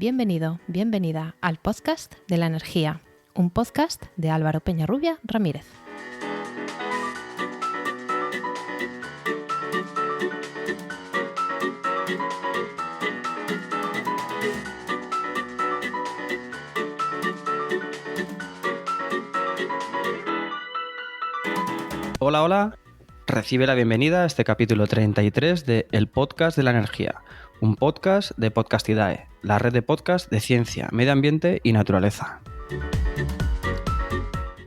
Bienvenido, bienvenida al podcast de la energía, un podcast de Álvaro Peñarrubia Ramírez. Hola, hola. Recibe la bienvenida a este capítulo 33 de El Podcast de la Energía, un podcast de Podcastidae, la red de podcast de ciencia, medio ambiente y naturaleza.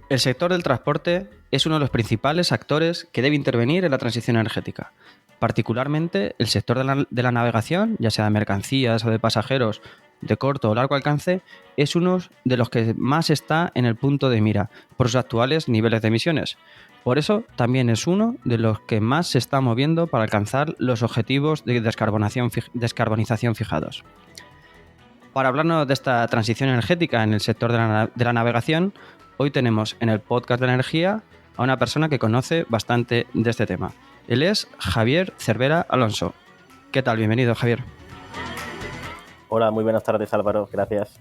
El sector del transporte es uno de los principales actores que debe intervenir en la transición energética. Particularmente el sector de la navegación, ya sea de mercancías o de pasajeros de corto o largo alcance, es uno de los que más está en el punto de mira por sus actuales niveles de emisiones. Por eso también es uno de los que más se está moviendo para alcanzar los objetivos de descarbonización fijados. Para hablarnos de esta transición energética en el sector de la navegación, hoy tenemos en el podcast de la energía a una persona que conoce bastante de este tema. Él es Javier Cervera Alonso. ¿Qué tal? Bienvenido, Javier. Hola, muy buenas tardes, Álvaro. Gracias.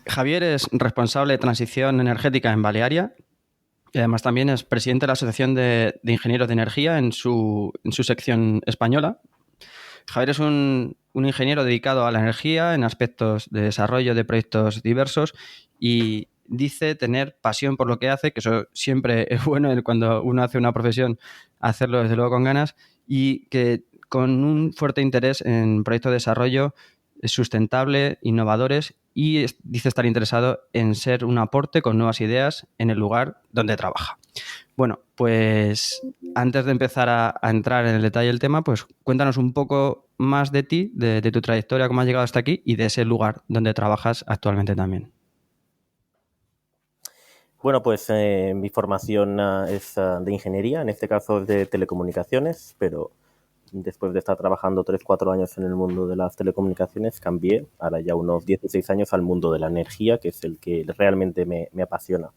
Javier es responsable de transición energética en Balearia y además también es presidente de la Asociación de Ingenieros de Energía en su sección española. Javier es un ingeniero dedicado a la energía en aspectos de desarrollo de proyectos diversos y dice tener pasión por lo que hace, que eso siempre es bueno cuando uno hace una profesión, hacerlo desde luego con ganas, y que con un fuerte interés en proyectos de desarrollo sustentable, innovadores, y dice estar interesado en ser un aporte con nuevas ideas en el lugar donde trabaja. Bueno, pues antes de empezar a entrar en el detalle del tema, pues cuéntanos un poco más de ti, de tu trayectoria, cómo has llegado hasta aquí y de ese lugar donde trabajas actualmente también. Bueno, pues mi formación es de ingeniería, en este caso es de telecomunicaciones, pero después de estar trabajando 3-4 años en el mundo de las telecomunicaciones, cambié, ahora ya unos 16 años, al mundo de la energía, que es el que realmente me apasiona.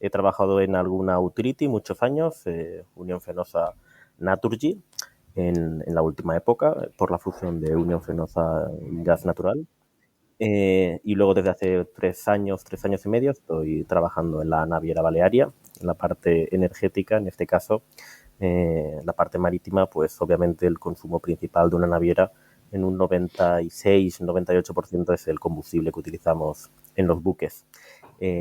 He trabajado en alguna utility muchos años, Unión Fenosa Naturgy, en la última época, por la fusión de Unión Fenosa Gas Natural. Y luego desde hace 3 años y medio, estoy trabajando en la Naviera Balearia, en la parte energética, en este caso, la parte marítima, pues obviamente el consumo principal de una naviera en un 96-98% es el combustible que utilizamos en los buques.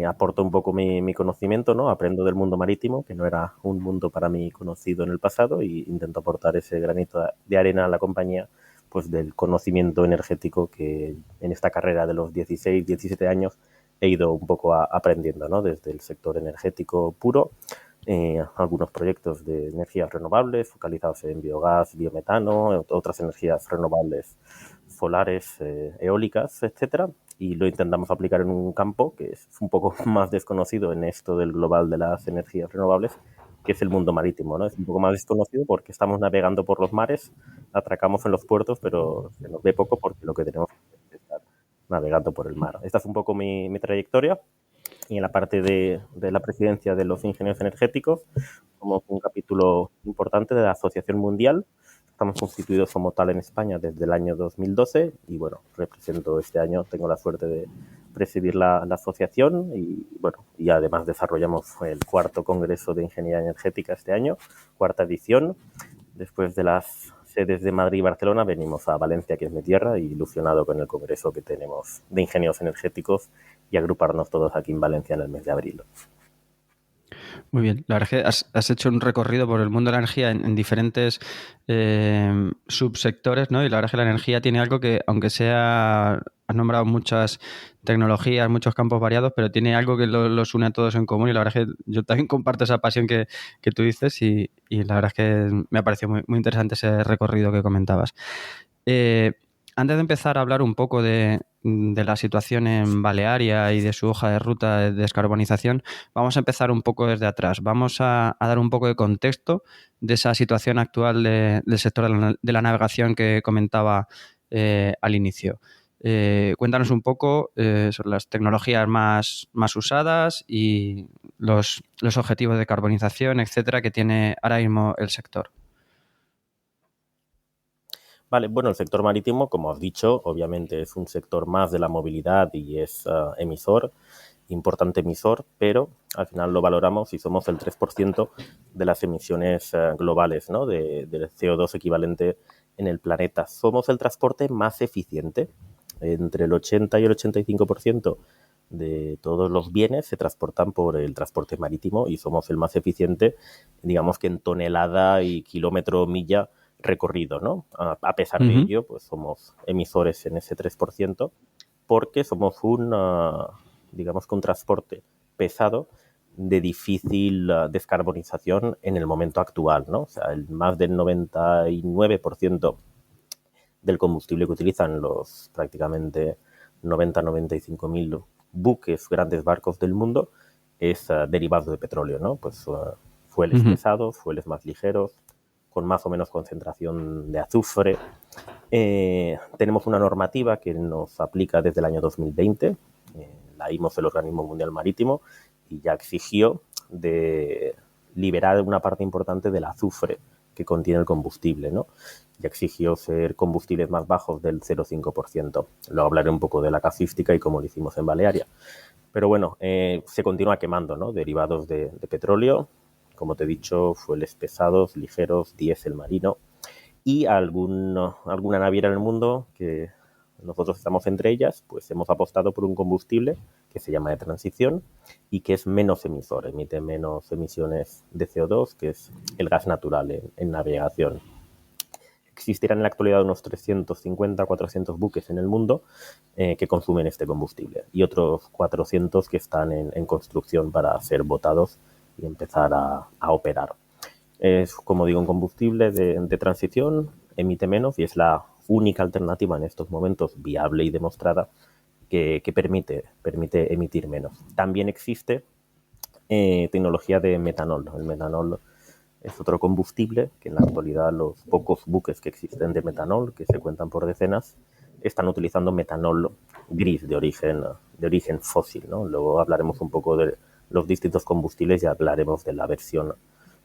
Aporto un poco mi conocimiento, ¿no? Aprendo del mundo marítimo, que no era un mundo para mí conocido en el pasado, y intento aportar ese granito de arena a la compañía, pues del conocimiento energético que en esta carrera de los 16, 17 años he ido un poco aprendiendo, ¿no? Desde el sector energético puro, algunos proyectos de energías renovables focalizados en biogás, biometano, otras energías renovables solares, eólicas, etcétera, y lo intentamos aplicar en un campo que es un poco más desconocido en esto del global de las energías renovables, que es el mundo marítimo, ¿no? Es un poco más desconocido porque estamos navegando por los mares, atracamos en los puertos, pero se nos ve poco porque lo que tenemos es estar navegando por el mar. Esta es un poco mi trayectoria. Y en la parte de la presidencia de los ingenieros energéticos, somos un capítulo importante de la Asociación Mundial. Estamos constituidos como tal en España desde el año 2012 y, bueno, represento este año, tengo la suerte de presidir la asociación y, bueno, y además desarrollamos el 4º Congreso de Ingeniería Energética este año, 4ª edición. Después de las sedes de Madrid y Barcelona venimos a Valencia, que es mi tierra, y ilusionado con el congreso que tenemos de ingenieros energéticos y agruparnos todos aquí en Valencia en el mes de abril. Muy bien, la verdad es que has hecho un recorrido por el mundo de la energía en diferentes subsectores, ¿no? Y la verdad es que la energía tiene algo que, aunque has nombrado muchas tecnologías, muchos campos variados, pero tiene algo que los une a todos en común y la verdad es que yo también comparto esa pasión que tú dices y la verdad es que me ha parecido muy, muy interesante ese recorrido que comentabas. Antes de empezar a hablar un poco de la situación en Balearia y de su hoja de ruta de descarbonización, vamos a empezar un poco desde atrás. Vamos a dar un poco de contexto de esa situación actual del sector de la navegación que comentaba al inicio. Cuéntanos un poco sobre las tecnologías más usadas y los objetivos de carbonización, etcétera, que tiene ahora mismo el sector. Vale, bueno, el sector marítimo, como has dicho, obviamente es un sector más de la movilidad y es importante emisor, pero al final lo valoramos y somos el 3% de las emisiones globales, ¿no? de CO2 equivalente en el planeta. Somos el transporte más eficiente. Entre el 80 y el 85% de todos los bienes se transportan por el transporte marítimo y somos el más eficiente, digamos que en tonelada y kilómetro milla recorrido, ¿no? A pesar de ello, pues somos emisores en ese 3% porque somos digamos que un transporte pesado de difícil descarbonización en el momento actual, ¿no? O sea, más del 99% del combustible que utilizan los prácticamente 90-95 mil buques, grandes barcos del mundo, es derivado de petróleo, ¿no? Pues fueles pesados, fueles más ligeros, con más o menos concentración de azufre. Tenemos una normativa que nos aplica desde el año 2020, la IMO, el Organismo Mundial Marítimo, y ya exigió de liberar una parte importante del azufre que contiene el combustible, ¿no? Ya exigió ser combustibles más bajos del 0,5%. Luego hablaré un poco de la casística y cómo lo hicimos en Balearia. Pero bueno, se continúa quemando, ¿no? Derivados de petróleo, como te he dicho, fueles pesados, ligeros, diésel marino y alguna naviera en el mundo que nosotros estamos entre ellas, pues hemos apostado por un combustible que se llama de transición y que es menos emisor, emite menos emisiones de CO2, que es el gas natural en navegación. Existirán en la actualidad unos 350, 400 buques en el mundo que consumen este combustible y otros 400 que están en construcción para ser botados y empezar a operar. Es, como digo, un combustible de transición, emite menos y es la única alternativa en estos momentos viable y demostrada que permite emitir menos. También existe tecnología de metanol. El metanol es otro combustible que en la actualidad los pocos buques que existen de metanol, que se cuentan por decenas, están utilizando metanol gris de origen fósil, ¿no? Luego hablaremos un poco de los distintos combustibles y hablaremos de la versión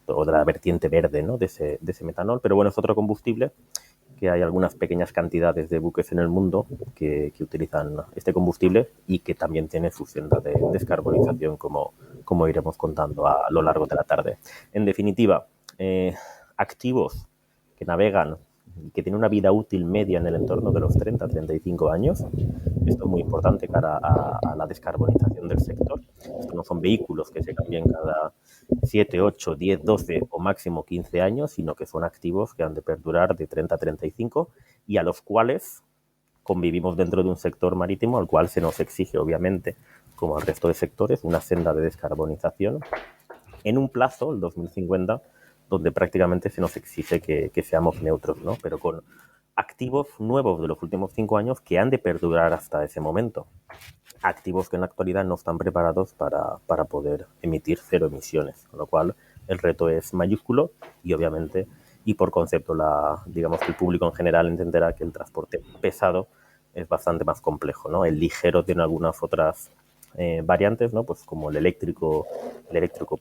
o de la vertiente verde, ¿no? de ese metanol. Pero bueno, es otro combustible que hay algunas pequeñas cantidades de buques en el mundo que utilizan este combustible y que también tiene su senda de descarbonización, como iremos contando a lo largo de la tarde. En definitiva, activos que navegan y que tienen una vida útil media en el entorno de los 30-35 años. Esto es muy importante cara a la descarbonización del sector. Esto no son vehículos que se cambien cada 7, 8, 10, 12 o máximo 15 años, sino que son activos que han de perdurar de 30 a 35 y a los cuales convivimos dentro de un sector marítimo al cual se nos exige, obviamente, como al resto de sectores, una senda de descarbonización en un plazo, el 2050, donde prácticamente se nos exige que seamos neutros, ¿no? Pero con activos nuevos de los últimos 5 años que han de perdurar hasta ese momento. Activos que en la actualidad no están preparados para poder emitir cero emisiones, con lo cual el reto es mayúsculo y obviamente, y por concepto, digamos que el público en general entenderá que el transporte pesado es bastante más complejo, ¿no? El ligero tiene algunas otras variantes, ¿no? Pues como el eléctrico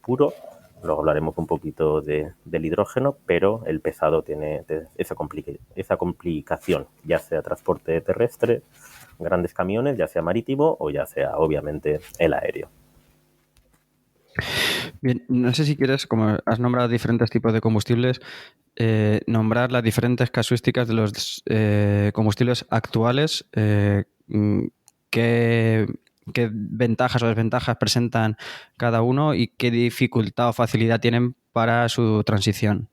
puro. Luego hablaremos un poquito del hidrógeno, pero el pesado tiene esa complicación, ya sea transporte terrestre, grandes camiones, ya sea marítimo o ya sea, obviamente, el aéreo. Bien, no sé si quieres, como has nombrado diferentes tipos de combustibles, nombrar las diferentes casuísticas de los combustibles actuales, qué ventajas o desventajas presentan cada uno y qué dificultad o facilidad tienen para su transición.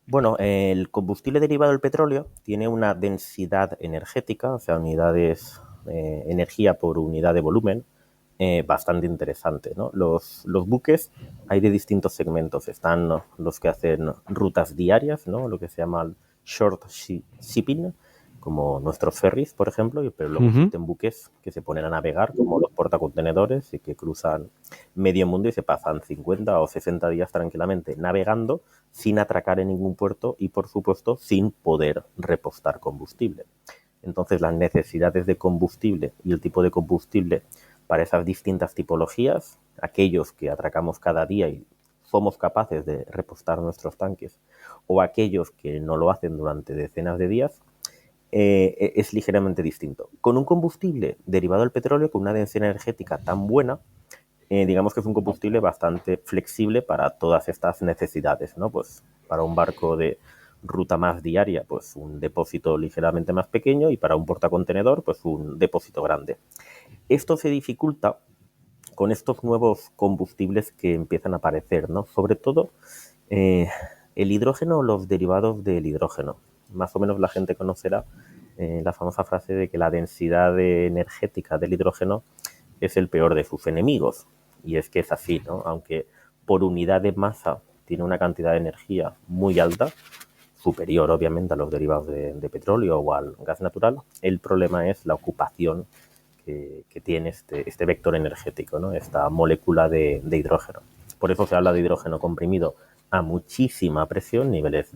Bueno, el combustible derivado del petróleo tiene una densidad energética, o sea, unidades energía por unidad de volumen, bastante interesante, ¿no? Los buques hay de distintos segmentos. Están los que hacen rutas diarias, ¿no? Lo que se llama short shipping, como nuestros ferries, por ejemplo, pero luego existen buques que se ponen a navegar, como los portacontenedores, y que cruzan medio mundo y se pasan 50 o 60 días tranquilamente navegando sin atracar en ningún puerto y, por supuesto, sin poder repostar combustible. Entonces, las necesidades de combustible y el tipo de combustible para esas distintas tipologías, aquellos que atracamos cada día y somos capaces de repostar nuestros tanques, o aquellos que no lo hacen durante decenas de días, es ligeramente distinto. Con un combustible derivado del petróleo con una densidad energética tan buena, digamos que es un combustible bastante flexible para todas estas necesidades, ¿no? Pues para un barco de ruta más diaria, pues un depósito ligeramente más pequeño, y para un portacontenedor, pues un depósito grande. Esto se dificulta con estos nuevos combustibles que empiezan a aparecer, ¿no? Sobre todo el hidrógeno o los derivados del hidrógeno. Más o menos la gente conocerá la famosa frase de que la densidad energética del hidrógeno es el peor de sus enemigos. Y es que es así, ¿no? Aunque por unidad de masa tiene una cantidad de energía muy alta, superior obviamente a los derivados de petróleo o al gas natural, el problema es la ocupación que tiene este vector energético, ¿no? Esta molécula de hidrógeno. Por eso se habla de hidrógeno comprimido a muchísima presión, niveles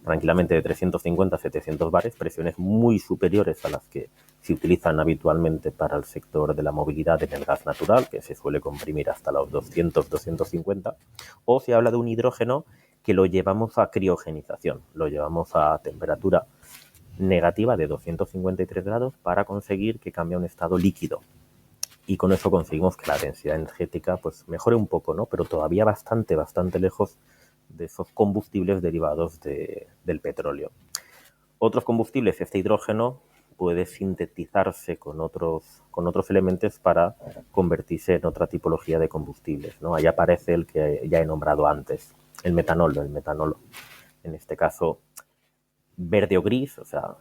tranquilamente de 350 a 700 bares, presiones muy superiores a las que se utilizan habitualmente para el sector de la movilidad en el gas natural, que se suele comprimir hasta los 200, 250, o se habla de un hidrógeno que lo llevamos a criogenización, lo llevamos a temperatura negativa de 253 grados para conseguir que cambie a un estado líquido. Y con eso conseguimos que la densidad energética pues mejore un poco, ¿no? Pero todavía bastante lejos de esos combustibles derivados del petróleo. Otros combustibles, este hidrógeno puede sintetizarse con otros elementos para convertirse en otra tipología de combustibles, ¿no? Ahí aparece el que ya he nombrado antes, el metanol. En este caso, verde o gris, o sea,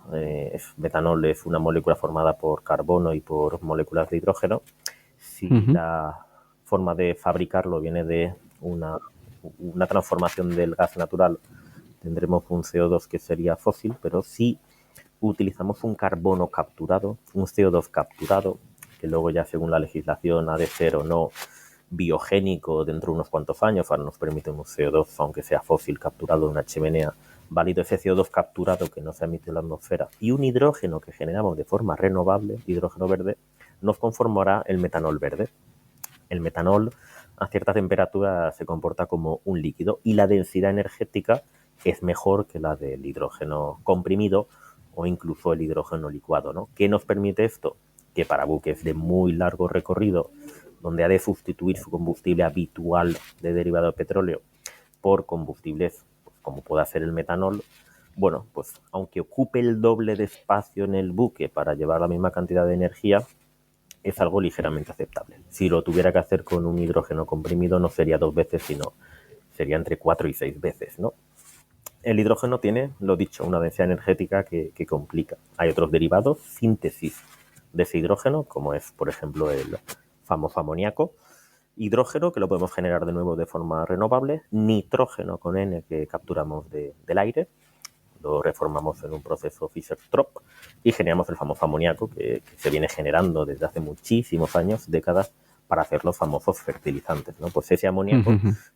metanol es una molécula formada por carbono y por moléculas de hidrógeno. Si la forma de fabricarlo viene de una transformación del gas natural, tendremos un CO2 que sería fósil, pero si utilizamos un carbono capturado, un CO2 capturado, que luego ya según la legislación ha de ser o no biogénico dentro de unos cuantos años, ahora nos permite un CO2, aunque sea fósil, capturado de una chimenea, válido ese CO2 capturado que no se emite en la atmósfera, y un hidrógeno que generamos de forma renovable, hidrógeno verde, nos conformará el metanol verde. El metanol a cierta temperatura se comporta como un líquido y la densidad energética es mejor que la del hidrógeno comprimido o incluso el hidrógeno licuado, ¿no? ¿Qué nos permite esto? Que para buques de muy largo recorrido, donde ha de sustituir su combustible habitual de derivado de petróleo por combustibles como pueda ser el metanol, bueno, pues aunque ocupe el doble de espacio en el buque para llevar la misma cantidad de energía, es algo ligeramente aceptable. Si lo tuviera que hacer con un hidrógeno comprimido no sería 2 veces, sino sería entre 4 y 6 veces, ¿no? El hidrógeno tiene, lo dicho, una densidad energética que complica. Hay otros derivados, síntesis de ese hidrógeno, como es, por ejemplo, el famoso amoníaco. Hidrógeno, que lo podemos generar de nuevo de forma renovable. Nitrógeno con N, que capturamos del aire. Lo reformamos en un proceso Fischer-Tropsch y generamos el famoso amoníaco que se viene generando desde hace muchísimos años, décadas, para hacer los famosos fertilizantes, ¿no? Pues ese amoníaco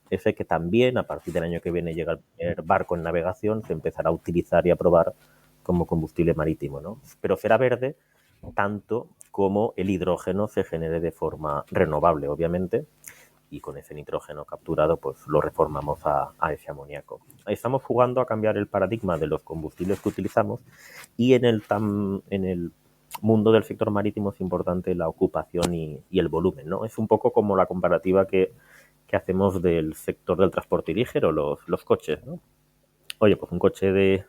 es el que también a partir del año que viene llega el primer barco en navegación, se empezará a utilizar y a probar como combustible marítimo, ¿no? Pero será verde tanto como el hidrógeno se genere de forma renovable, obviamente, y con ese nitrógeno capturado pues lo reformamos a ese amoníaco. Estamos jugando a cambiar el paradigma de los combustibles que utilizamos y en el mundo del sector marítimo es importante la ocupación y el volumen, ¿no? Es un poco como la comparativa que hacemos del sector del transporte ligero, los coches, ¿no? Oye, pues un coche de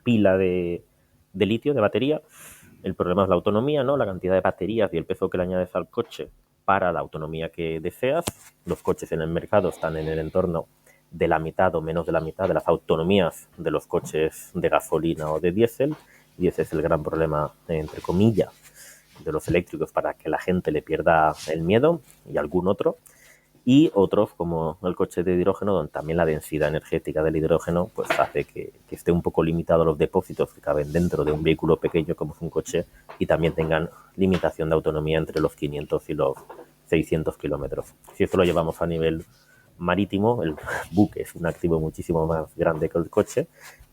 pila de litio, de batería, el problema es la autonomía, ¿no? La cantidad de baterías y el peso que le añades al coche para la autonomía que deseas. Los coches en el mercado están en el entorno de la mitad o menos de la mitad de las autonomías de los coches de gasolina o de diésel, y ese es el gran problema, entre comillas, de los eléctricos, para que la gente le pierda el miedo, y algún otro. Y otros, como el coche de hidrógeno, donde también la densidad energética del hidrógeno pues hace que esté un poco limitado los depósitos que caben dentro de un vehículo pequeño como es un coche, y también tengan limitación de autonomía entre los 500 y los 600 kilómetros. Si esto lo llevamos a nivel marítimo, el buque es un activo muchísimo más grande que el coche,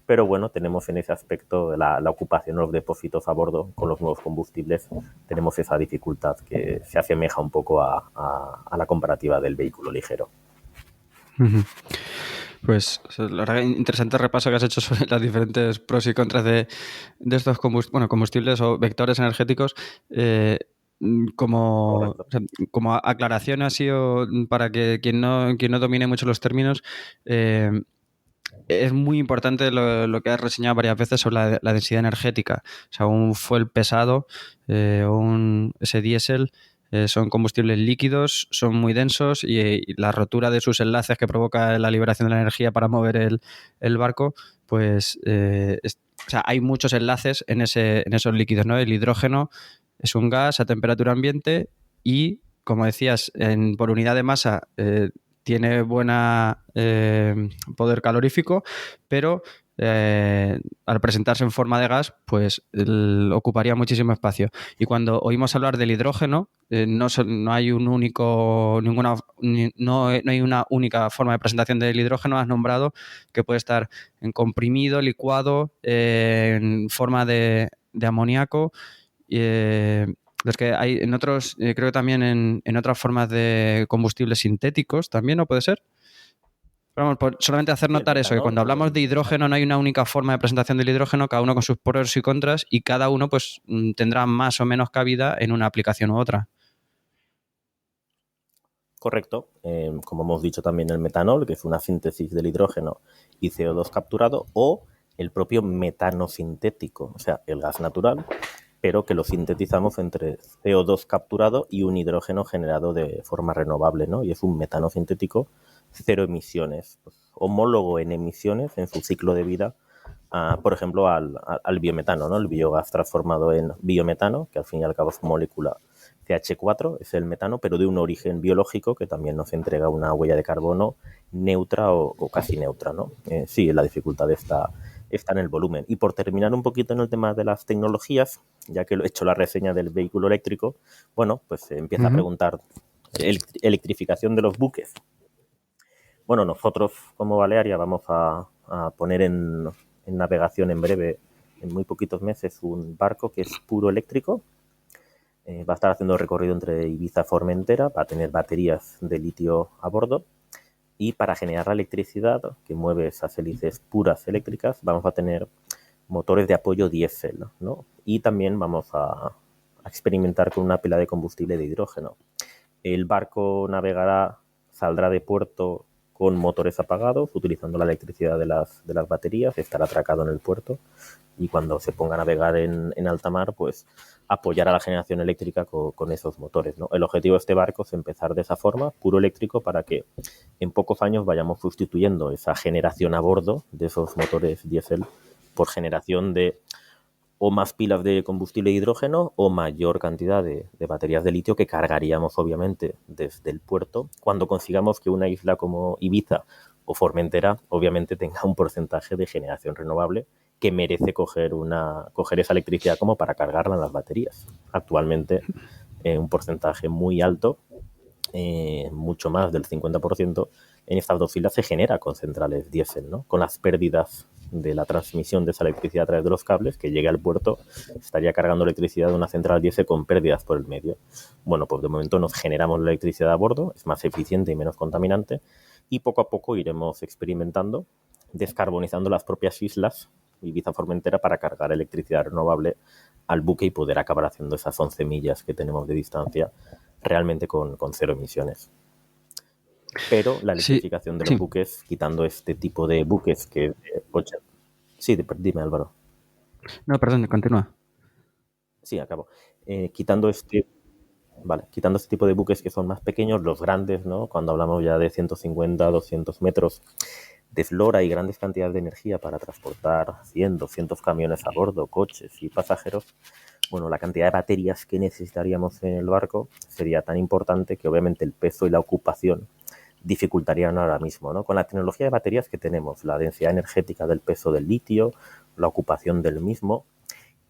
pero bueno, tenemos en ese aspecto la ocupación de los depósitos a bordo con los nuevos combustibles, tenemos esa dificultad que se asemeja un poco a la comparativa del vehículo ligero. Pues la verdad que interesante repaso que has hecho sobre las diferentes pros y contras de estos combustibles o vectores energéticos. Como, Correcto. o sea, como aclaración así o para que quien no domine mucho los términos, es muy importante lo que has reseñado varias veces sobre la densidad energética. O sea, un fuel pesado ese diésel son combustibles líquidos, son muy densos y la rotura de sus enlaces que provoca la liberación de la energía para mover el barco, pues o sea, hay muchos enlaces en esos líquidos, ¿no? El hidrógeno es un gas a temperatura ambiente y, como decías, por unidad de masa tiene buena poder calorífico, pero al presentarse en forma de gas, pues ocuparía muchísimo espacio. Y cuando oímos hablar del hidrógeno, no hay no hay una única forma de presentación del hidrógeno. Has nombrado que puede estar en comprimido, licuado, en forma de amoníaco. Los que hay en otros, creo que también en otras formas de combustibles sintéticos también, ¿no puede ser? Pero vamos, solamente hacer Sí, el notar eso, que metanol, cuando hablamos de hidrógeno no hay una única forma de presentación del hidrógeno, cada uno con sus pros y contras, y cada uno pues tendrá más o menos cabida en una aplicación u otra. correcto. Como hemos dicho también el metanol, que es una síntesis del hidrógeno y CO2 capturado, o el propio metano sintético, o sea, el gas natural, pero que lo sintetizamos entre CO2 capturado y un hidrógeno generado de forma renovable, ¿no? Y es un metano sintético cero emisiones, pues, homólogo en emisiones en su ciclo de vida, por ejemplo, al biometano, ¿no? El biogás transformado en biometano, que al fin y al cabo es molécula CH4, es el metano, pero de un origen biológico que también nos entrega una huella de carbono neutra o casi neutra, ¿no? Sí, la dificultad está en el volumen. Y por terminar un poquito en el tema de las tecnologías, ya que he hecho la reseña del vehículo eléctrico, bueno, pues se empieza a preguntar electrificación de los buques. Bueno, nosotros como Balearia vamos a poner en navegación en breve, en muy poquitos meses, un barco que es puro eléctrico. Va a estar haciendo el recorrido entre Ibiza y Formentera, va a tener baterías de litio a bordo y para generar la electricidad que mueve esas hélices puras eléctricas vamos a tener motores de apoyo diésel, ¿no? Y también vamos a experimentar con una pila de combustible de hidrógeno. El barco navegará, saldrá de puerto con motores apagados, utilizando la electricidad de las baterías, estará atracado en el puerto y cuando se ponga a navegar en alta mar, pues apoyará la generación eléctrica con esos motores, ¿no? El objetivo de este barco es empezar de esa forma, puro eléctrico, para que en pocos años vayamos sustituyendo esa generación a bordo de esos motores diésel por generación de o más pilas de combustible de hidrógeno o mayor cantidad de baterías de litio que cargaríamos obviamente desde el puerto cuando consigamos que una isla como Ibiza o Formentera obviamente tenga un porcentaje de generación renovable que merece coger esa electricidad como para cargarla en las baterías. Actualmente un porcentaje muy alto, mucho más del 50%, en estas dos islas se genera con centrales diésel, ¿no? Con las pérdidas de la transmisión de esa electricidad a través de los cables, que llegue al puerto, estaría cargando electricidad de una central diésel con pérdidas por el medio. Bueno, pues de momento nos generamos la electricidad a bordo, es más eficiente y menos contaminante, y poco a poco iremos experimentando, descarbonizando las propias islas, Ibiza Formentera, para cargar electricidad renovable al buque y poder acabar haciendo esas 11 millas que tenemos de distancia realmente con cero emisiones. Pero la electrificación de los buques, quitando este tipo de buques que... Sí, dime, Álvaro. No, perdón, continúa. Sí, acabo. Quitando este tipo de buques que son más pequeños, los grandes, ¿no? Cuando hablamos ya de 150, 200 metros de eslora y grandes cantidades de energía para transportar 100, 200 camiones a bordo, coches y pasajeros, bueno, la cantidad de baterías que necesitaríamos en el barco sería tan importante que obviamente el peso y la ocupación dificultarían ahora mismo, ¿no? Con la tecnología de baterías que tenemos, la densidad energética del peso del litio, la ocupación del mismo,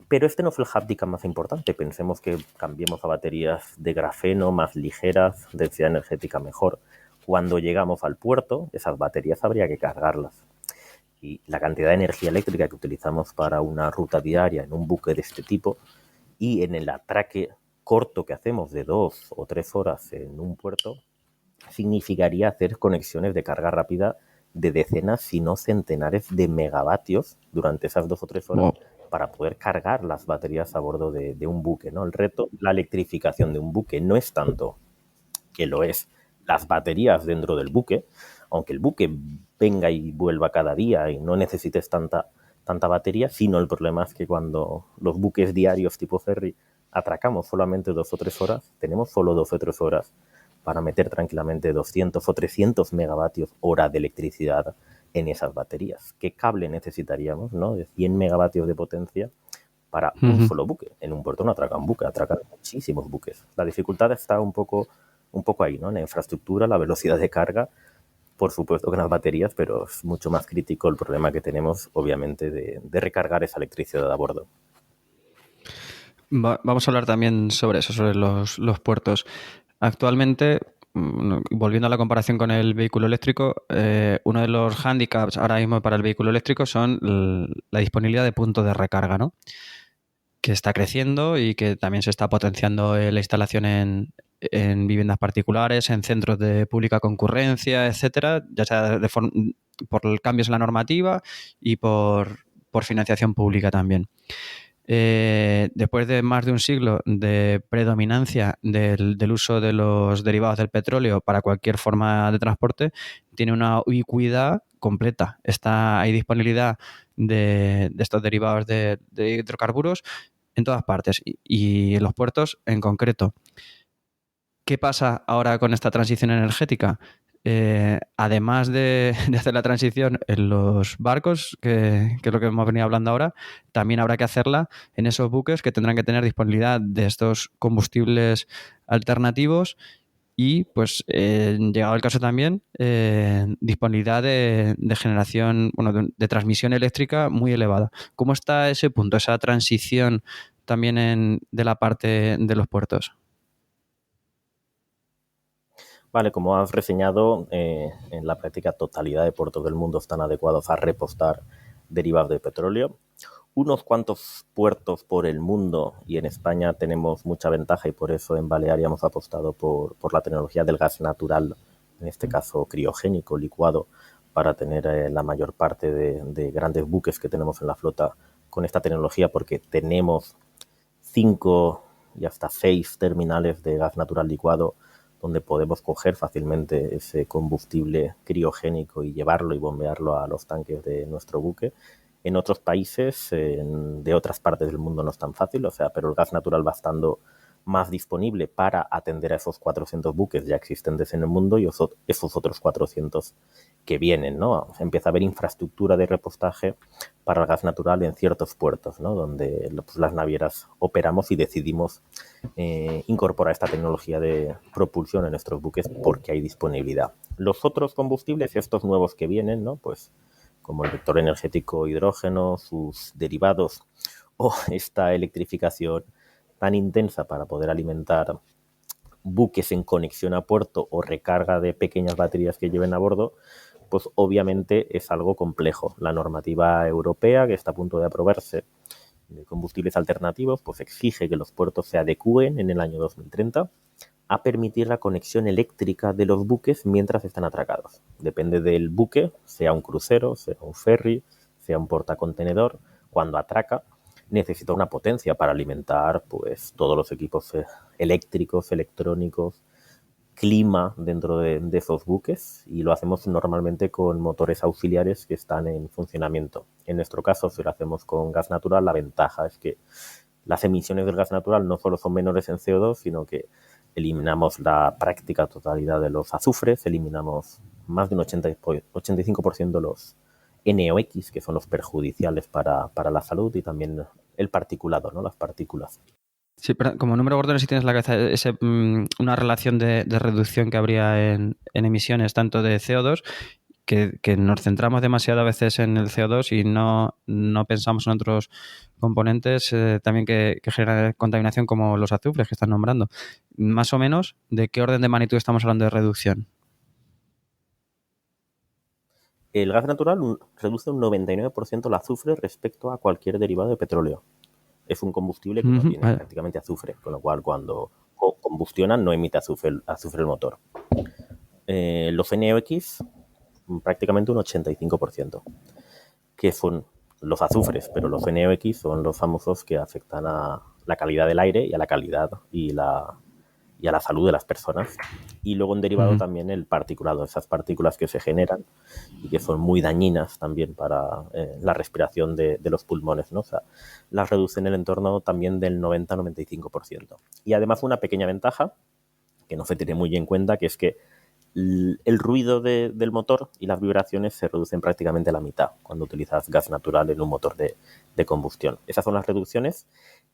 pero este no es el handicap más importante. Pensemos que cambiemos a baterías de grafeno más ligeras, densidad energética mejor. Cuando llegamos al puerto, esas baterías habría que cargarlas. Y la cantidad de energía eléctrica que utilizamos para una ruta diaria en un buque de este tipo y en el atraque corto que hacemos de 2 o 3 horas en un puerto, significaría hacer conexiones de carga rápida de decenas, si no centenares de megavatios durante esas 2 o 3 horas para poder cargar las baterías a bordo de un buque, ¿no? El reto, la electrificación de un buque no es tanto que lo es las baterías dentro del buque, aunque el buque venga y vuelva cada día y no necesites tanta batería, sino el problema es que cuando los buques diarios tipo ferry atracamos solamente 2 o 3 horas, tenemos solo 2 o 3 horas para meter tranquilamente 200 o 300 megavatios hora de electricidad en esas baterías. ¿Qué cable necesitaríamos, no? De 100 megavatios de potencia para un solo buque. En un puerto no atracan buque, atracan muchísimos buques. La dificultad está un poco ahí, ¿no? En la infraestructura, la velocidad de carga, por supuesto que en las baterías, pero es mucho más crítico el problema que tenemos, obviamente, de recargar esa electricidad a bordo. Vamos a hablar también sobre eso, sobre los puertos. Actualmente, volviendo a la comparación con el vehículo eléctrico, uno de los hándicaps ahora mismo para el vehículo eléctrico son la disponibilidad de puntos de recarga, ¿no? Que está creciendo y que también se está potenciando la instalación en viviendas particulares, en centros de pública concurrencia, etcétera, ya sea por cambios en la normativa y por financiación pública también. Después de más de un siglo de predominancia del uso de los derivados del petróleo para cualquier forma de transporte, tiene una ubicuidad completa. Hay disponibilidad de estos derivados de hidrocarburos en todas partes y en los puertos en concreto. ¿Qué pasa ahora con esta transición energética? Además de hacer la transición en los barcos, que es lo que hemos venido hablando ahora, también habrá que hacerla en esos buques que tendrán que tener disponibilidad de estos combustibles alternativos y, pues, llegado el caso también, disponibilidad de generación, bueno, de transmisión eléctrica muy elevada. ¿Cómo está ese punto, esa transición también de la parte de los puertos? Vale, como has reseñado, en la práctica totalidad de puertos del mundo están adecuados a repostar derivados de petróleo. Unos cuantos puertos por el mundo, y en España tenemos mucha ventaja y por eso en Balearia hemos apostado por la tecnología del gas natural, en este caso criogénico, licuado, para tener la mayor parte de grandes buques que tenemos en la flota con esta tecnología, porque tenemos 5 y hasta 6 terminales de gas natural licuado donde podemos coger fácilmente ese combustible criogénico y llevarlo y bombearlo a los tanques de nuestro buque. En otros países, de otras partes del mundo no es tan fácil, pero el gas natural va estando más disponible para atender a esos 400 buques ya existentes en el mundo y esos otros 400 que vienen, ¿no? Empieza a haber infraestructura de repostaje para el gas natural en ciertos puertos, ¿no? Donde las navieras operamos y decidimos incorporar esta tecnología de propulsión en nuestros buques porque hay disponibilidad. Los otros combustibles, estos nuevos que vienen, ¿no? Pues como el vector energético hidrógeno, sus derivados o esta electrificación tan intensa para poder alimentar buques en conexión a puerto o recarga de pequeñas baterías que lleven a bordo, pues obviamente es algo complejo. La normativa europea, que está a punto de aprobarse, de combustibles alternativos, pues exige que los puertos se adecúen en el año 2030 a permitir la conexión eléctrica de los buques mientras están atracados. Depende del buque, sea un crucero, sea un ferry, sea un portacontenedor, cuando atraca necesita una potencia para alimentar pues todos los equipos eléctricos, electrónicos, clima dentro de esos buques, y lo hacemos normalmente con motores auxiliares que están en funcionamiento. En nuestro caso, si lo hacemos con gas natural, la ventaja es que las emisiones del gas natural no solo son menores en CO2, sino que eliminamos la práctica totalidad de los azufres, eliminamos más de un 85% los NOx, que son los perjudiciales para la salud, y también el particulado, ¿no? Las partículas. Sí, pero como número gordo, si tienes en la cabeza una relación de reducción que habría en emisiones tanto de CO2, que nos centramos demasiado a veces en el CO2 y no pensamos en otros componentes también que generan contaminación, como los azufres que estás nombrando. Más o menos, ¿de qué orden de magnitud estamos hablando de reducción? El gas natural reduce un 99% el azufre respecto a cualquier derivado de petróleo. Es un combustible que no tiene prácticamente azufre, con lo cual cuando combustiona no emite azufre el motor. Los NOx prácticamente un 85%, que son los azufres, pero los NOx son los famosos que afectan a la calidad del aire y a la calidad y a la salud de las personas. Y luego en derivado también el particulado, esas partículas que se generan y que son muy dañinas también para la respiración de los pulmones, ¿no? O sea, las reducen el entorno también del 90-95%. Y además una pequeña ventaja que no se tiene muy en cuenta, que es que el ruido del motor y las vibraciones se reducen prácticamente a la mitad cuando utilizas gas natural en un motor de combustión. Esas son las reducciones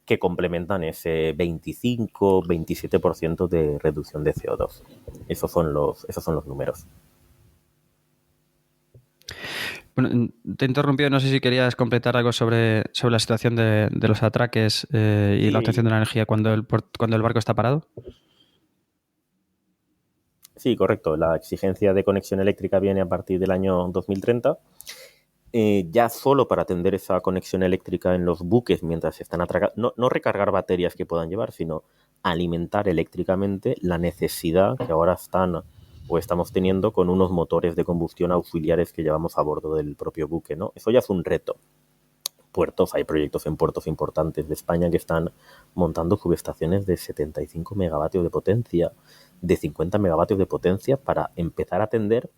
que complementan ese 25-27% de reducción de CO2. Esos son los números. Bueno, te he interrumpido, no sé si querías completar algo sobre la situación de los atraques y la obtención de la energía cuando el barco está parado. Sí, correcto. La exigencia de conexión eléctrica viene a partir del año 2030. Ya solo para atender esa conexión eléctrica en los buques mientras están atracando, no recargar baterías que puedan llevar, sino alimentar eléctricamente la necesidad que ahora estamos teniendo con unos motores de combustión auxiliares que llevamos a bordo del propio buque, ¿no? Eso ya es un reto. Hay proyectos en puertos importantes de España que están montando subestaciones de 75 megavatios de potencia, de 50 megavatios de potencia para empezar a atender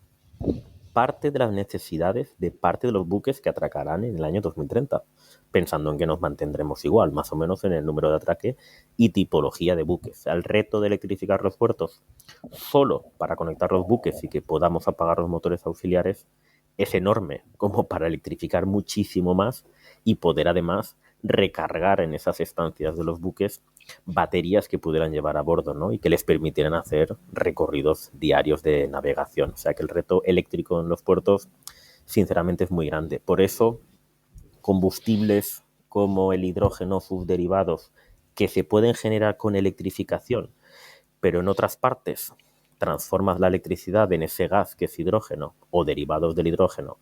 parte de las necesidades de parte de los buques que atracarán en el año 2030, pensando en que nos mantendremos igual, más o menos en el número de atraque y tipología de buques. El reto de electrificar los puertos solo para conectar los buques y que podamos apagar los motores auxiliares es enorme, como para electrificar muchísimo más y poder además recargar en esas estancias de los buques baterías que pudieran llevar a bordo, ¿no? Y que les permitieran hacer recorridos diarios de navegación. O sea que el reto eléctrico en los puertos, sinceramente, es muy grande. Por eso, combustibles como el hidrógeno, sus derivados, que se pueden generar con electrificación, pero en otras partes transformas la electricidad en ese gas que es hidrógeno o derivados del hidrógeno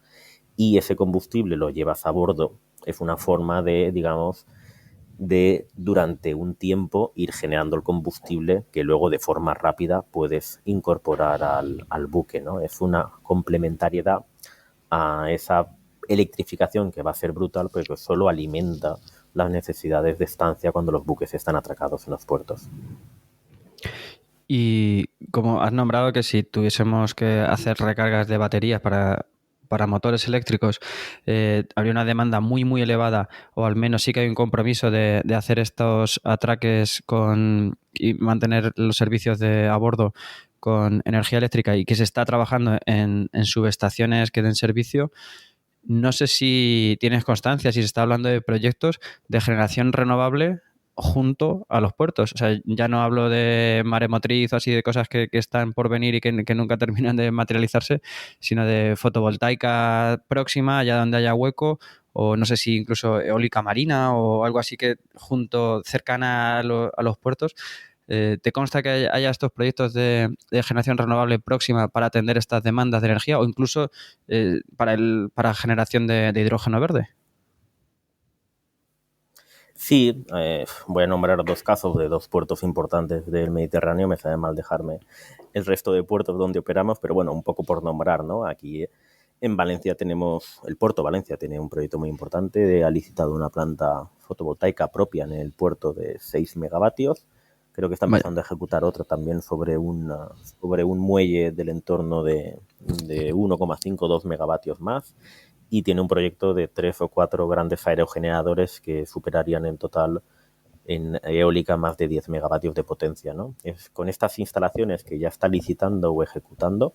y ese combustible lo llevas a bordo, es una forma de, digamos, de durante un tiempo ir generando el combustible que luego de forma rápida puedes incorporar al buque, ¿no? Es una complementariedad a esa electrificación que va a ser brutal, pero que solo alimenta las necesidades de estancia cuando los buques están atracados en los puertos. Y como has nombrado que si tuviésemos que hacer recargas de baterías para motores eléctricos, habría una demanda muy, muy elevada, o al menos sí que hay un compromiso de hacer estos atraques y mantener los servicios a bordo con energía eléctrica y que se está trabajando en subestaciones que den servicio. No sé si tienes constancia, si se está hablando de proyectos de generación renovable junto a los puertos. O sea, ya no hablo de maremotriz o así de cosas que están por venir y que nunca terminan de materializarse, sino de fotovoltaica próxima, allá donde haya hueco, o no sé si incluso eólica marina o algo así que cercana a los puertos. ¿Te consta que haya estos proyectos de generación renovable próxima para atender estas demandas de energía o incluso para generación de hidrógeno verde? Sí, voy a nombrar dos casos de dos puertos importantes del Mediterráneo. Me sabe mal dejarme el resto de puertos donde operamos, pero bueno, un poco por nombrar, ¿no? Aquí en Valencia el puerto Valencia tiene un proyecto muy importante. Ha licitado una planta fotovoltaica propia en el puerto de 6 megavatios. Creo que está empezando a ejecutar otra también sobre un muelle del entorno de 1,5-2 megavatios más. Y tiene un proyecto de 3 o 4 grandes aerogeneradores que superarían en total en eólica más de 10 megavatios de potencia, ¿no? Con estas instalaciones que ya está licitando o ejecutando,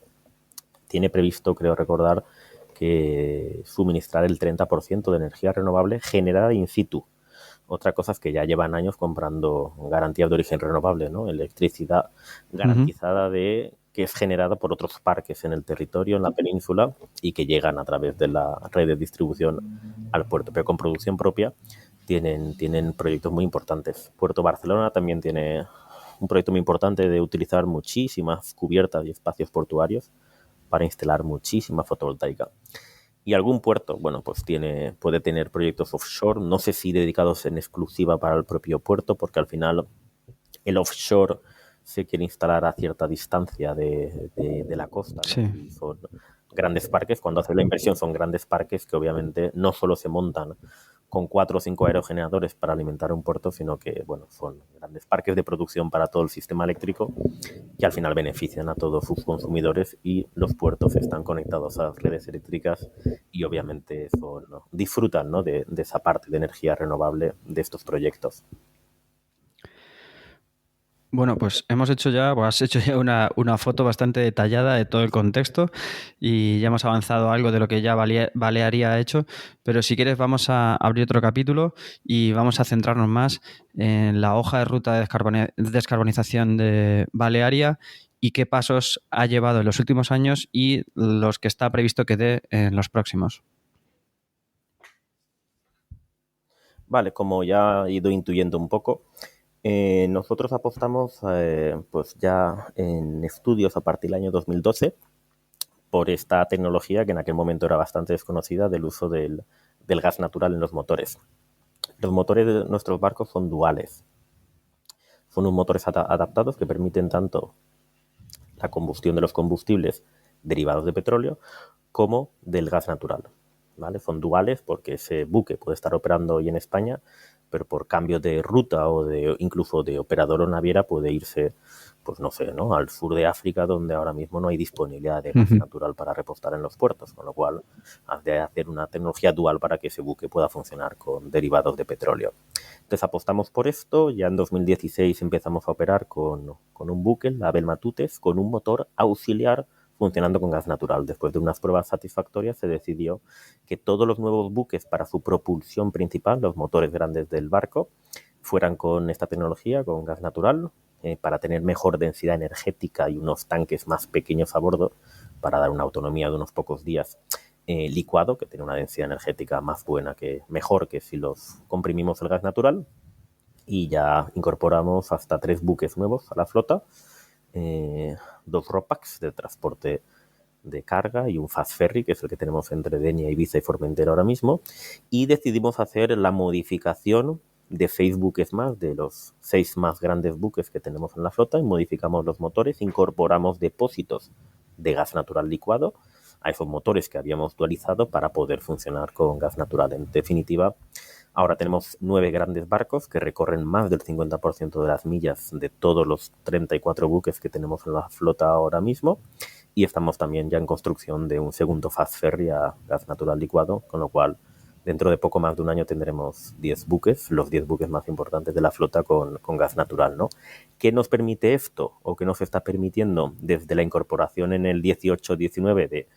tiene previsto, creo recordar, que suministrar el 30% de energía renovable generada in situ. Otra cosa es que ya llevan años comprando garantías de origen renovable, ¿no? Electricidad garantizada que es generada por otros parques en el territorio, en la península, y que llegan a través de la red de distribución al puerto. Pero con producción propia tienen proyectos muy importantes. Puerto Barcelona también tiene un proyecto muy importante de utilizar muchísimas cubiertas y espacios portuarios para instalar muchísima fotovoltaica. Y algún puerto, bueno, pues puede tener proyectos offshore, no sé si dedicados en exclusiva para el propio puerto, porque al final el offshore se quiere instalar a cierta distancia de la costa, ¿no? Sí. Y son grandes parques. Cuando haces la inversión son grandes parques que obviamente no solo se montan con 4 o 5 aerogeneradores para alimentar un puerto, sino que bueno, son grandes parques de producción para todo el sistema eléctrico que al final benefician a todos sus consumidores, y los puertos están conectados a las redes eléctricas y obviamente son, ¿no?, disfrutan, ¿no?, de esa parte de energía renovable de estos proyectos. Bueno, pues has hecho ya una foto bastante detallada de todo el contexto y ya hemos avanzado algo de lo que ya Balearia ha hecho, pero si quieres vamos a abrir otro capítulo y vamos a centrarnos más en la hoja de ruta de descarbonización de Balearia y qué pasos ha llevado en los últimos años y los que está previsto que dé en los próximos. Vale, como ya he ido intuyendo un poco, nosotros apostamos pues ya en estudios a partir del año 2012 por esta tecnología que en aquel momento era bastante desconocida, del uso del gas natural en los motores. Los motores de nuestros barcos son duales. Son unos motores adaptados que permiten tanto la combustión de los combustibles derivados de petróleo como del gas natural, ¿vale? Son duales porque ese buque puede estar operando hoy en España, pero por cambio de ruta o incluso de operador o naviera puede irse, pues no sé, ¿no?, al sur de África, donde ahora mismo no hay disponibilidad de gas natural para repostar en los puertos, con lo cual has de hacer una tecnología dual para que ese buque pueda funcionar con derivados de petróleo. Entonces apostamos por esto. Ya en 2016 empezamos a operar con un buque, la Abel Matutes, con un motor auxiliar funcionando con gas natural. Después de unas pruebas satisfactorias se decidió que todos los nuevos buques para su propulsión principal, los motores grandes del barco, fueran con esta tecnología, con gas natural, para tener mejor densidad energética y unos tanques más pequeños a bordo, para dar una autonomía de unos pocos días. Licuado, que tiene una densidad energética más buena, mejor que si los comprimimos el gas natural. Y ya incorporamos hasta 3 buques nuevos a la flota, 2 RoPax de transporte de carga y un fast ferry, que es el que tenemos entre Denia, Ibiza y Formentera ahora mismo. Y decidimos hacer la modificación de 6 buques más, de los 6 más grandes buques que tenemos en la flota, y modificamos los motores, incorporamos depósitos de gas natural licuado a esos motores que habíamos dualizado para poder funcionar con gas natural. En definitiva, ahora tenemos 9 grandes barcos que recorren más del 50% de las millas de todos los 34 buques que tenemos en la flota ahora mismo, y estamos también ya en construcción de un segundo fast ferry a gas natural licuado, con lo cual dentro de poco más de un año tendremos 10 buques, los 10 buques más importantes de la flota con gas natural, ¿no? ¿Qué nos permite esto, o qué nos está permitiendo desde la incorporación en el 18-19 de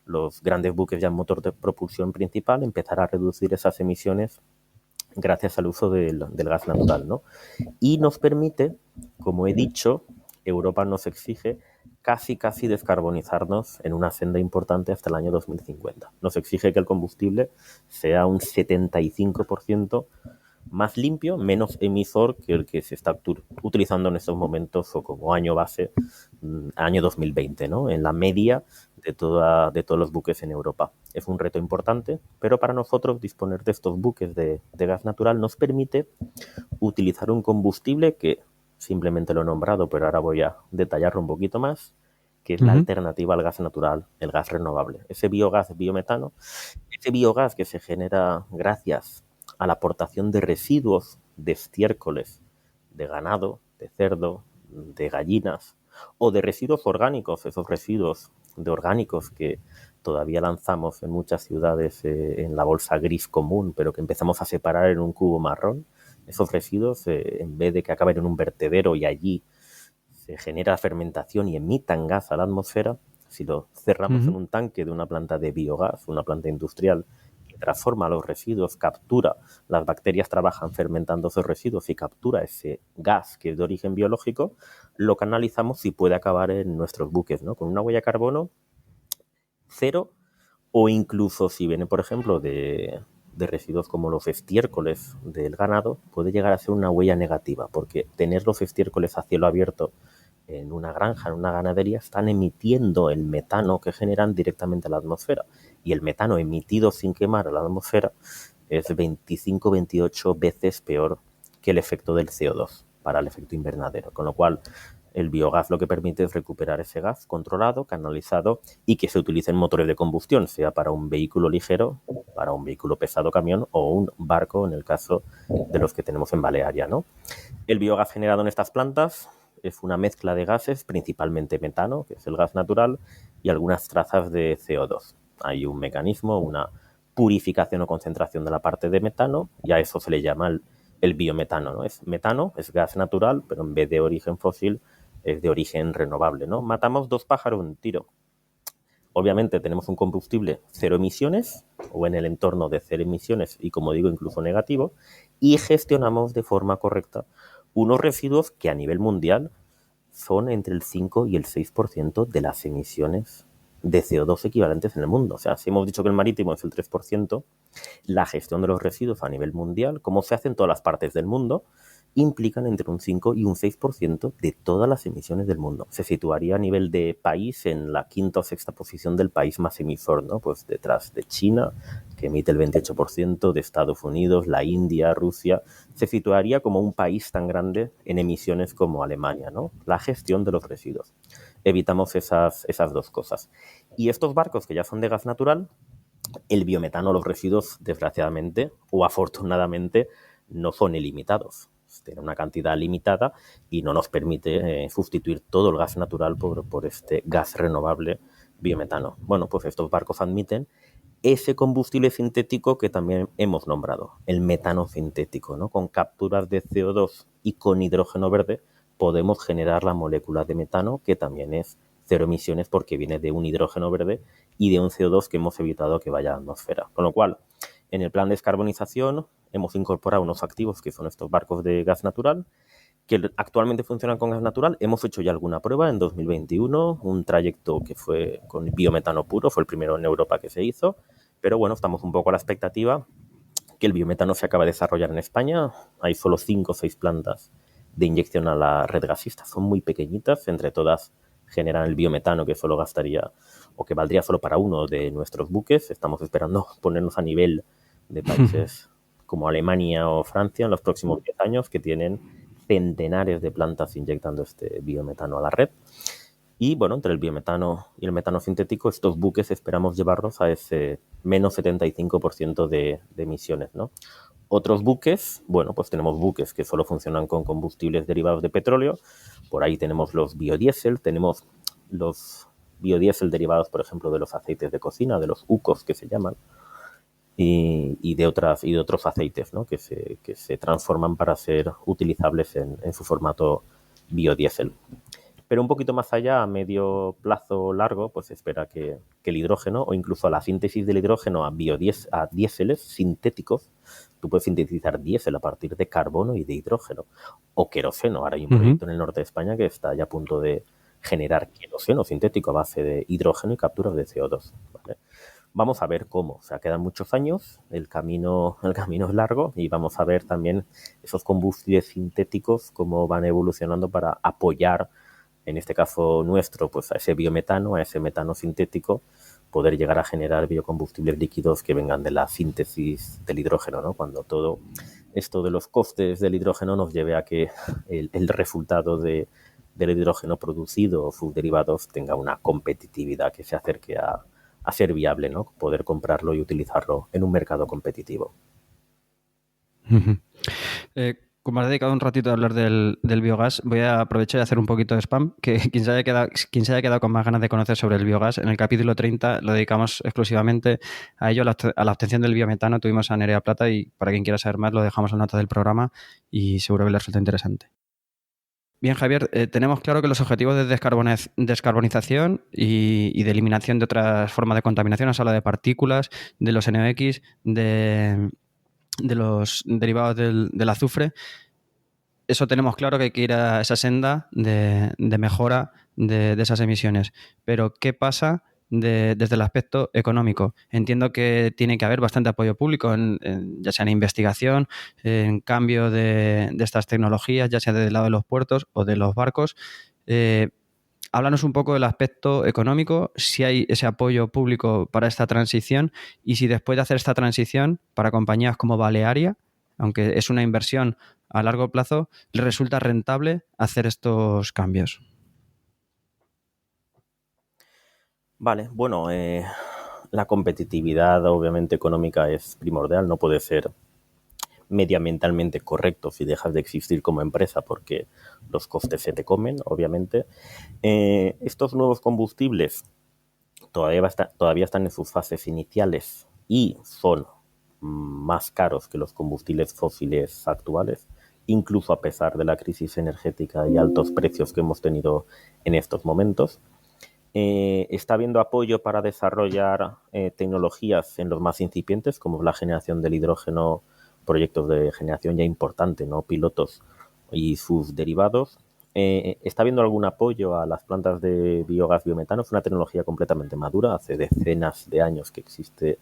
los grandes buques ya en motor de propulsión principal? Empezar a reducir esas emisiones gracias al uso del gas natural, ¿no? Y nos permite, como he dicho, Europa nos exige casi descarbonizarnos en una senda importante hasta el año 2050. Nos exige que el combustible sea un 75% más limpio, menos emisor que el que se está utilizando en estos momentos, o como año base, año 2020, ¿no?, en la media de todos los buques en Europa. Es un reto importante, pero para nosotros disponer de estos buques de gas natural nos permite utilizar un combustible que simplemente lo he nombrado, pero ahora voy a detallarlo un poquito más, que es la alternativa al gas natural, el gas renovable. Ese biogás, biometano, ese biogás que se genera gracias a la aportación de residuos de estiércoles de ganado, de cerdo, de gallinas, o de residuos orgánicos, esos residuos de orgánicos que todavía lanzamos en muchas ciudades en la bolsa gris común, pero que empezamos a separar en un cubo marrón. Esos residuos, en vez de que acaben en un vertedero y allí se genera fermentación y emitan gas a la atmósfera, si lo cerramos en un tanque de una planta de biogás, una planta industrial, que transforma los residuos, captura, las bacterias trabajan fermentando esos residuos y captura ese gas que es de origen biológico, lo canalizamos y puede acabar en nuestros buques, ¿no?, con una huella de carbono cero, o incluso si viene, por ejemplo, de residuos como los estiércoles del ganado, puede llegar a ser una huella negativa, porque tener los estiércoles a cielo abierto en una granja, en una ganadería, están emitiendo el metano que generan directamente a la atmósfera, y el metano emitido sin quemar a la atmósfera es 25-28 veces peor que el efecto del CO2 para el efecto invernadero, con lo cual el biogás lo que permite es recuperar ese gas controlado, canalizado y que se utilice en motores de combustión, sea para un vehículo ligero, para un vehículo pesado, camión o un barco, en el caso de los que tenemos en Balearia, ¿no? El biogás generado en estas plantas es una mezcla de gases, principalmente metano, que es el gas natural, y algunas trazas de CO2. Hay un mecanismo, una purificación o concentración de la parte de metano, y a eso se le llama el biometano, ¿no? Es metano, es gas natural, pero en vez de origen fósil es de origen renovable, ¿no? Matamos 2 pájaros de un tiro. Obviamente tenemos un combustible cero emisiones o en el entorno de cero emisiones y, como digo, incluso negativo, y gestionamos de forma correcta unos residuos que a nivel mundial son entre el 5 y el 6% de las emisiones de CO2 equivalentes en el mundo. O sea, si hemos dicho que el marítimo es el 3%, la gestión de los residuos a nivel mundial, como se hace en todas las partes del mundo, implican entre un 5 y un 6% de todas las emisiones del mundo. Se situaría a nivel de país en la quinta o sexta posición del país más emisor, ¿no? Pues detrás de China, que emite el 28%, de Estados Unidos, la India, Rusia. Se situaría como un país tan grande en emisiones como Alemania, ¿no? La gestión de los residuos. Evitamos esas 2 cosas. Y estos barcos que ya son de gas natural, el biometano, los residuos, desgraciadamente o afortunadamente, no son ilimitados. Tiene una cantidad limitada y no nos permite sustituir todo el gas natural por este gas renovable biometano. Bueno, pues estos barcos admiten ese combustible sintético que también hemos nombrado, el metano sintético, ¿no? Con capturas de CO2 y con hidrógeno verde podemos generar la molécula de metano, que también es cero emisiones porque viene de un hidrógeno verde y de un CO2 que hemos evitado que vaya a la atmósfera. Con lo cual, en el plan de descarbonización hemos incorporado unos activos que son estos barcos de gas natural, que actualmente funcionan con gas natural. Hemos hecho ya alguna prueba en 2021, un trayecto que fue con biometano puro, fue el primero en Europa que se hizo, pero bueno, estamos un poco a la expectativa que el biometano se acaba de desarrollar en España. Hay solo 5 o 6 plantas de inyección a la red gasista, son muy pequeñitas, entre todas generan el biometano que solo gastaría o que valdría solo para uno de nuestros buques. Estamos esperando ponernos a nivel de países como Alemania o Francia en los próximos 10 años, que tienen centenares de plantas inyectando este biometano a la red. Y bueno, entre el biometano y el metano sintético, estos buques esperamos llevarlos a ese menos 75% de emisiones, ¿no? Otros buques, bueno, pues tenemos buques que solo funcionan con combustibles derivados de petróleo. Por ahí tenemos los biodiesel, tenemos los biodiesel derivados, por ejemplo, de los aceites de cocina, de los UCOs que se llaman, y de otros aceites, ¿no? que se transforman para ser utilizables en su formato biodiesel. Pero un poquito más allá, a medio plazo largo, pues se espera que el hidrógeno o incluso la síntesis del hidrógeno a diéseles sintéticos, tú puedes sintetizar diésel a partir de carbono y de hidrógeno o queroseno. Ahora hay un proyecto en el norte de España que está ya a punto de generar queroseno sintético a base de hidrógeno y capturas de CO2, ¿vale? Vamos a ver cómo. O sea, quedan muchos años, el camino es largo y vamos a ver también esos combustibles sintéticos cómo van evolucionando para apoyar, en este caso nuestro, pues a ese biometano, a ese metano sintético, poder llegar a generar biocombustibles líquidos que vengan de la síntesis del hidrógeno, ¿no? Cuando todo esto de los costes del hidrógeno nos lleve a que el resultado del hidrógeno producido o sus derivados tenga una competitividad que se acerque a ser viable, ¿no? Poder comprarlo y utilizarlo en un mercado competitivo. Como has dedicado un ratito a hablar del biogás, voy a aprovechar y hacer un poquito de spam, que quien se haya quedado con más ganas de conocer sobre el biogás, en el capítulo 30 lo dedicamos exclusivamente a ello, a la obtención del biometano. Tuvimos a Nerea Plata y para quien quiera saber más lo dejamos en nota del programa y seguro que le resulta interesante. Bien, Javier, tenemos claro que los objetivos de descarbonización y de eliminación de otras formas de contaminación, has hablado de partículas, de los NOx, de los derivados del azufre. Eso tenemos claro que hay que ir a esa senda de mejora de esas emisiones. Pero, ¿qué pasa desde el aspecto económico? Entiendo que tiene que haber bastante apoyo público, ya sea en investigación, en cambio de estas tecnologías, ya sea del lado de los puertos o de los barcos. Háblanos un poco del aspecto económico, si hay ese apoyo público para esta transición y si después de hacer esta transición para compañías como Balearia, aunque es una inversión a largo plazo les resulta rentable hacer estos cambios. Vale, bueno, la competitividad obviamente económica es primordial, no puede ser medioambientalmente correcto si dejas de existir como empresa porque los costes se te comen, obviamente. Estos nuevos combustibles todavía están en sus fases iniciales y son más caros que los combustibles fósiles actuales, incluso a pesar de la crisis energética y altos precios que hemos tenido en estos momentos. Está habiendo apoyo para desarrollar tecnologías en los más incipientes, como la generación del hidrógeno, proyectos de generación ya importante, ¿no? Pilotos y sus derivados. Está habiendo algún apoyo a las plantas de biogás biometano. Es una tecnología completamente madura, hace decenas de años que existe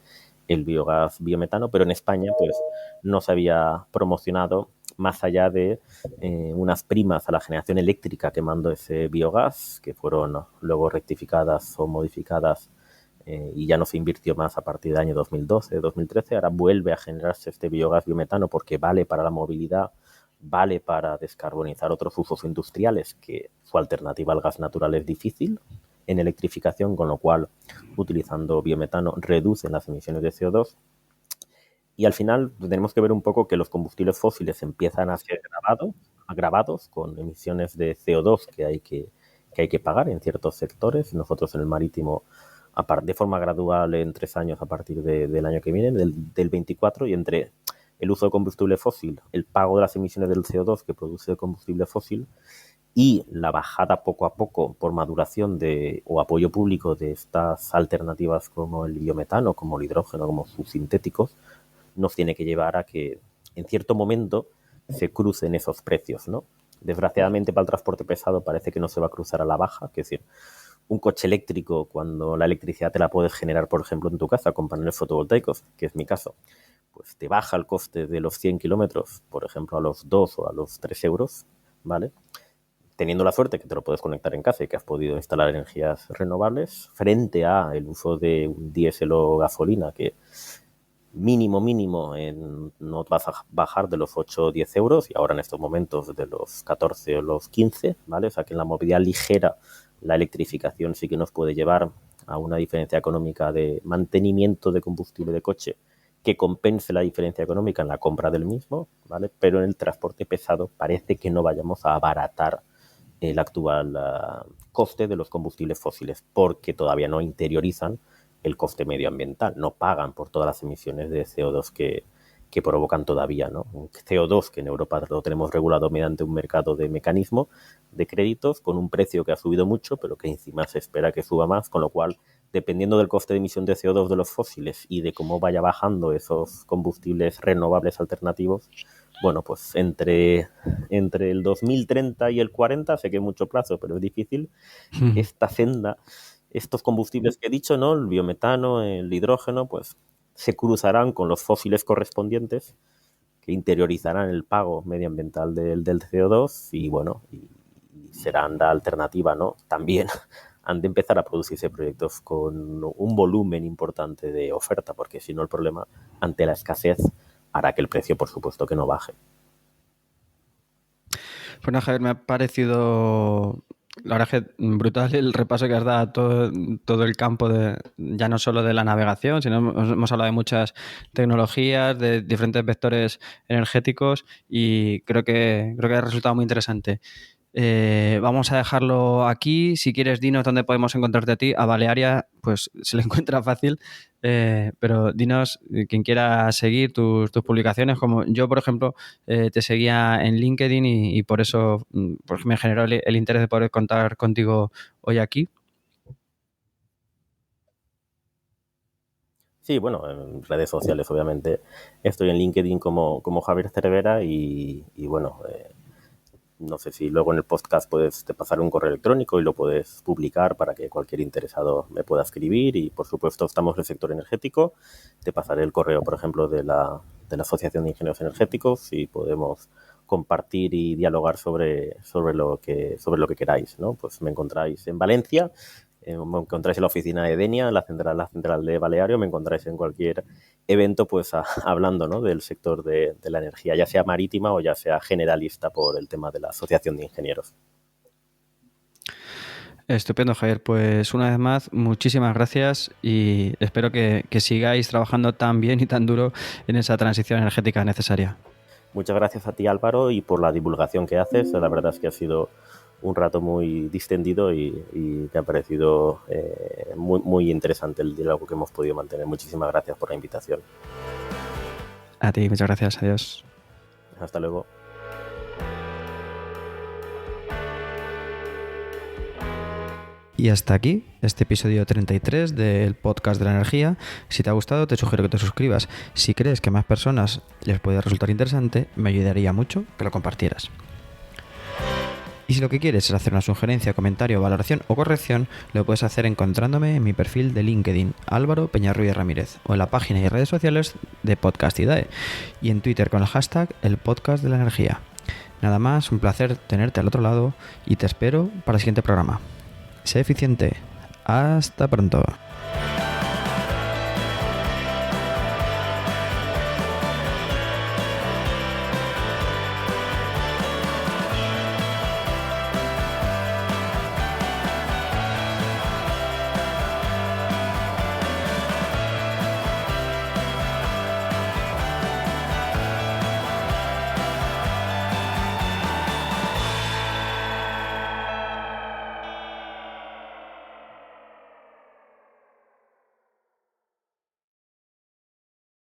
el biogás biometano, pero en España pues no se había promocionado más allá de unas primas a la generación eléctrica quemando ese biogás, que fueron luego rectificadas o modificadas y ya no se invirtió más a partir del año 2012, 2013. Ahora vuelve a generarse este biogás biometano porque vale para la movilidad, vale para descarbonizar otros usos industriales, que su alternativa al gas natural es difícil en electrificación, con lo cual utilizando biometano reducen las emisiones de CO2. Y al final tenemos que ver un poco que los combustibles fósiles empiezan a ser agravados con emisiones de CO2 que hay que pagar en ciertos sectores. Nosotros en el marítimo, de forma gradual en 3 años a partir del año que viene, del 24, y entre el uso de combustible fósil, el pago de las emisiones del CO2 que produce el combustible fósil y la bajada poco a poco por maduración o apoyo público de estas alternativas como el biometano, como el hidrógeno, como sus sintéticos, nos tiene que llevar a que en cierto momento se crucen esos precios, ¿no? Desgraciadamente para el transporte pesado parece que no se va a cruzar a la baja, que es decir, un coche eléctrico, cuando la electricidad te la puedes generar, por ejemplo, en tu casa con paneles fotovoltaicos, que es mi caso, pues te baja el coste de los 100 kilómetros, por ejemplo, a los 2 o a los 3 euros, ¿vale? Teniendo la suerte que te lo puedes conectar en casa y que has podido instalar energías renovables, frente a el uso de un diésel o gasolina que mínimo, no vas a bajar de los 8 o 10 euros, y ahora en estos momentos de los 14 o los 15, ¿vale? O sea que en la movilidad ligera la electrificación sí que nos puede llevar a una diferencia económica de mantenimiento de combustible de coche que compense la diferencia económica en la compra del mismo, ¿vale? Pero en el transporte pesado parece que no vayamos a abaratar el actual coste de los combustibles fósiles, porque todavía no interiorizan el coste medioambiental, no pagan por todas las emisiones de CO2 que provocan todavía, ¿no? Un CO2 que en Europa lo tenemos regulado mediante un mercado de mecanismo de créditos con un precio que ha subido mucho, pero que encima se espera que suba más, con lo cual, dependiendo del coste de emisión de CO2 de los fósiles y de cómo vaya bajando esos combustibles renovables alternativos, bueno, pues entre el 2030 y el 40, sé que es mucho plazo, pero es difícil, esta senda, estos combustibles que he dicho, ¿no? El biometano, el hidrógeno, pues se cruzarán con los fósiles correspondientes que interiorizarán el pago medioambiental del CO2 y, bueno, y serán la alternativa, ¿no? También han de empezar a producirse proyectos con un volumen importante de oferta, porque si no el problema ante la escasez hará que el precio, por supuesto, que no baje. Pues nada, Javier, me ha parecido, la verdad es que brutal el repaso que has dado a todo el campo, ya no solo de la navegación, sino hemos hablado de muchas tecnologías, de diferentes vectores energéticos, y creo que ha resultado muy interesante. Vamos a dejarlo aquí. Si quieres, dinos dónde podemos encontrarte a ti. A Balearia, pues se le encuentra fácil, pero dinos, quien quiera seguir tus publicaciones, como yo, por ejemplo, te seguía en LinkedIn y por eso pues me generó el interés de poder contar contigo hoy aquí. Sí, bueno, en redes sociales, obviamente. Estoy en LinkedIn como Javier Cervera y bueno, no sé si luego en el podcast puedes te pasar un correo electrónico y lo puedes publicar para que cualquier interesado me pueda escribir. Y por supuesto estamos en el sector energético. Te pasaré el correo, por ejemplo, de la Asociación de Ingenieros Energéticos y podemos compartir y dialogar sobre lo que queráis, ¿no? Pues me encontráis en Valencia, me encontráis en la oficina de Denia, en la central de Baleario, me encontráis en cualquier evento, pues hablando, ¿no?, del sector de la energía, ya sea marítima o ya sea generalista por el tema de la Asociación de Ingenieros. Estupendo, Javier. Pues una vez más, muchísimas gracias y espero que sigáis trabajando tan bien y tan duro en esa transición energética necesaria. Muchas gracias a ti, Álvaro, y por la divulgación que haces. La verdad es que ha sido un rato muy distendido y me ha parecido muy interesante el diálogo que hemos podido mantener. Muchísimas gracias por la invitación. A ti, muchas gracias. Adiós. Hasta luego. Y hasta aquí este episodio 33 del podcast de la energía. Si te ha gustado, te sugiero que te suscribas. Si crees que a más personas les puede resultar interesante, me ayudaría mucho que lo compartieras. Y si lo que quieres es hacer una sugerencia, comentario, valoración o corrección, lo puedes hacer encontrándome en mi perfil de LinkedIn, Álvaro Peñarruiz Ramírez, o en la página y redes sociales de Podcastidae, y en Twitter con el hashtag El Podcast de la Energía. Nada más, un placer tenerte al otro lado y te espero para el siguiente programa. Sé eficiente. Hasta pronto.